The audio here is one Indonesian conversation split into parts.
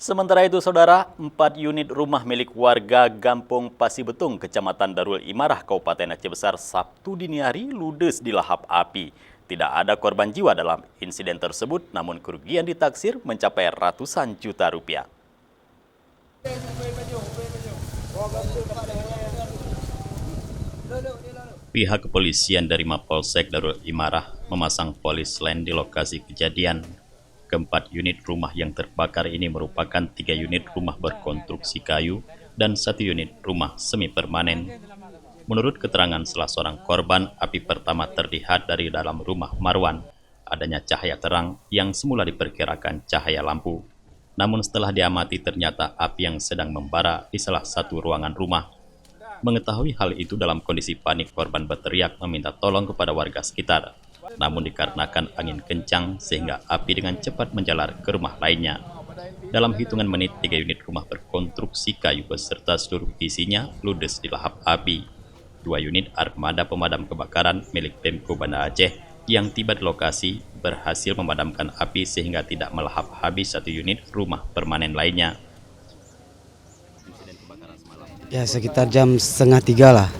Sementara itu, Saudara, 4 unit rumah milik warga Gampung Pasibetung, Kecamatan Darul Imarah, Kabupaten Aceh Besar, Sabtu dini hari ludes dilahap api. Tidak ada korban jiwa dalam insiden tersebut, namun kerugian ditaksir mencapai ratusan juta rupiah. Pihak kepolisian dari Mapolsek Darul Imarah memasang polis lain di lokasi kejadian. Keempat unit rumah yang terbakar ini merupakan 3 unit rumah berkonstruksi kayu dan 1 unit rumah semi permanen. Menurut keterangan salah seorang korban, api pertama terlihat dari dalam rumah Marwan. Adanya cahaya terang yang semula diperkirakan cahaya lampu. Namun setelah diamati ternyata api yang sedang membara di salah satu ruangan rumah. Mengetahui hal itu dalam kondisi panik, korban berteriak meminta tolong kepada warga sekitar. Namun dikarenakan angin kencang sehingga api dengan cepat menjalar ke rumah lainnya. Dalam hitungan menit, 3 unit rumah berkonstruksi kayu beserta seluruh isinya ludes dilahap api. 2 unit armada pemadam kebakaran milik Pemko Banda Aceh yang tiba di lokasi berhasil memadamkan api sehingga tidak melahap habis 1 unit rumah permanen lainnya. Ya, sekitar jam 2:30 lah.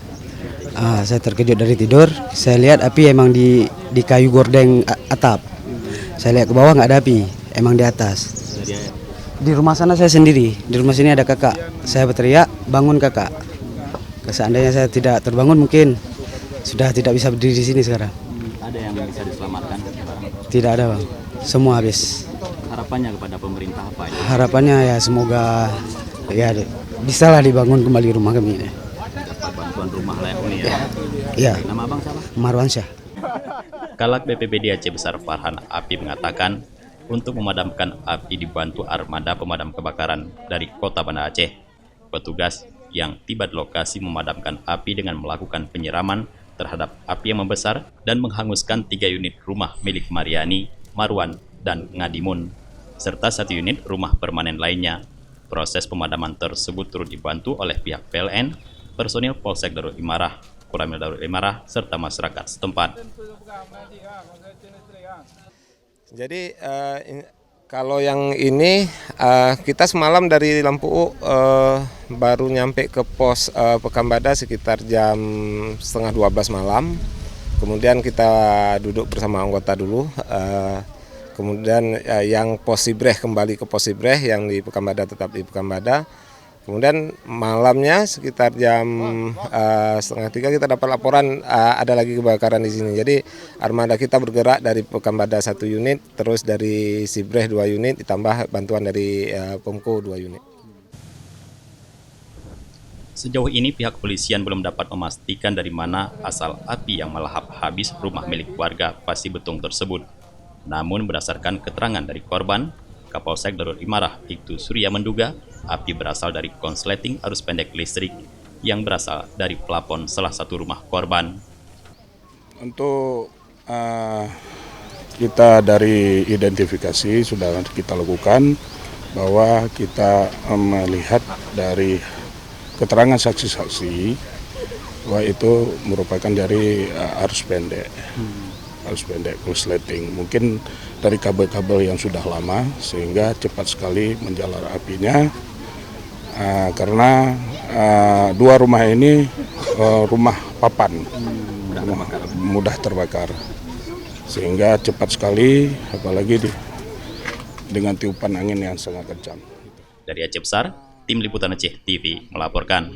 Saya terkejut dari tidur, saya lihat api emang di kayu gordeng atap. Saya lihat ke bawah nggak ada api, emang di atas. Di rumah sana saya sendiri, di rumah sini ada kakak. Saya berteriak, bangun kakak. Seandainya saya tidak terbangun mungkin sudah tidak bisa berdiri di sini sekarang. Ada yang bisa diselamatkan? Tidak ada, Bang. Semua habis. Harapannya kepada pemerintah apa ya? Harapannya ya semoga ya bisalah dibangun kembali rumah kami ini. Dapat bantuan rumah layak huni ya? Iya. Nama abang siapa? Marwansyah. Kalak BPBD Aceh Besar Farhan Api mengatakan, untuk memadamkan api dibantu armada pemadam kebakaran dari Kota Banda Aceh. Petugas yang tiba di lokasi memadamkan api dengan melakukan penyiraman terhadap api yang membesar dan menghanguskan 3 unit rumah milik Mariani, Marwan, dan Ngadimun, serta 1 unit rumah permanen lainnya. Proses pemadaman tersebut turut dibantu oleh pihak PLN, personil Polsek Darul Imarah, Koramil Darul Imarah, serta masyarakat setempat. Jadi kalau yang ini kita semalam dari Lampu baru nyampe ke pos Pekambada sekitar jam 11:30 malam. Kemudian kita duduk bersama anggota dulu. Kemudian yang pos Sibreh kembali ke pos Sibreh, yang di Pekambada tetap di Pekambada. Kemudian malamnya sekitar jam 2:30 kita dapat laporan ada lagi kebakaran di sini. Jadi armada kita bergerak dari Pekambada 1 unit, terus dari Sibreh 2 unit, ditambah bantuan dari Pemko 2 unit. Sejauh ini pihak kepolisian belum dapat memastikan dari mana asal api yang melahap habis rumah milik warga Pasibetung tersebut. Namun berdasarkan keterangan dari korban, Kapolsek Darul Imarah Ibtu Surya menduga api berasal dari konsleting arus pendek listrik yang berasal dari plafon salah satu rumah korban. Untuk kita dari identifikasi sudah kita lakukan bahwa kita melihat dari keterangan saksi-saksi bahwa itu merupakan dari arus pendek. Arus pendek konsleting, mungkin dari kabel-kabel yang sudah lama sehingga cepat sekali menjalar apinya, karena 2 rumah ini rumah papan, mudah terbakar sehingga cepat sekali, apalagi dengan tiupan angin yang sangat kencang. Dari Aceh Besar, Tim Liputan Aceh TV melaporkan.